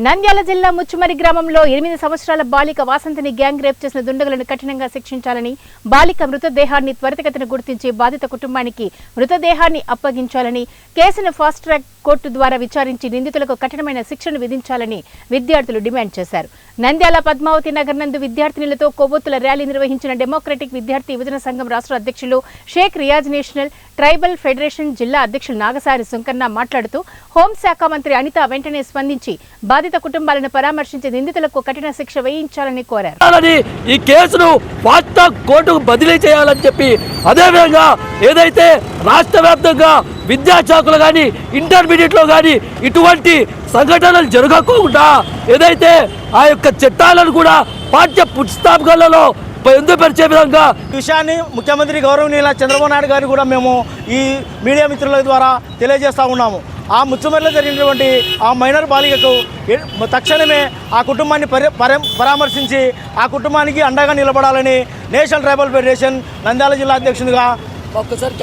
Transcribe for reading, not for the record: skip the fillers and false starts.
నంద్యాల జిల్లా ముచ్చుమరి గ్రామంలో 8 సంవత్సరాల బాలిక వాసంతిని గ్యాంగ్ రేప్ చేసిన దుండగులను కఠినంగా శిక్షించాలని, బాలిక మృతదేహాన్ని త్వరితగతిన గుర్తించి బాధిత కుటుంబానికి మృతదేహాన్ని అప్పగించాలని, కేసును ఫాస్ట్ ట్రాక్ కోర్టు ద్వారా విచారించి నిందితులకు కఠినమైన శిక్షను విధించాలని విద్యార్థులు డిమాండ్ చేశారు. నంద్యాల పద్మావతి నగర్ నందు విద్యార్థినులతో కొవ్వొత్తుల ర్యాలీ నిర్వహించిన డెమోక్రటిక్ విద్యార్థి యువజన సంఘం రాష్ట్ర అధ్యక్షులు Sheikh Riyaz national tribal federation జిల్లా అధ్యక్షులు నాగసారి సుంకన్న మాట్లాడుతూ హోంశాఖ మంత్రి అనిత వెంటనే స్పందించి బాధిత కుటుంబాలను పరామర్శించి నిందితులకు కఠిన శిక్ష వేయించాలని కోరారు. ఈ కేసును ఫాస్ట్ ట్రాక్ కోర్టుకు బదిలీ చేయాలని చెప్పి, అదేవిధంగా ఏదైతే రాష్ట్ర వ్యాప్తంగా విద్యాశాఖలు కానీ ఇంటర్మీడియట్లో కానీ ఇటువంటి సంఘటనలు జరగకుండా ఏదైతే ఆ యొక్క చట్టాలను కూడా పాఠ్య పుస్తకాలలో పొందుపరిచే విధంగా విషయాన్ని ముఖ్యమంత్రి గౌరవనీయుల చంద్రబాబు నాయుడు గారిని కూడా మేము ఈ మీడియా మిత్రుల ద్వారా తెలియజేస్తూ ఉన్నాము. ఆ ముచ్చుమరిలో జరిగినటువంటి ఆ మైనర్ బాలికకు తక్షణమే ఆ కుటుంబాన్ని పరామర్శించి ఆ కుటుంబానికి అండగా నిలబడాలని నేషనల్ ట్రైబల్ ఫెడరేషన్ నంద్యాల జిల్లా అధ్యక్షునిగా ఒక్కసారి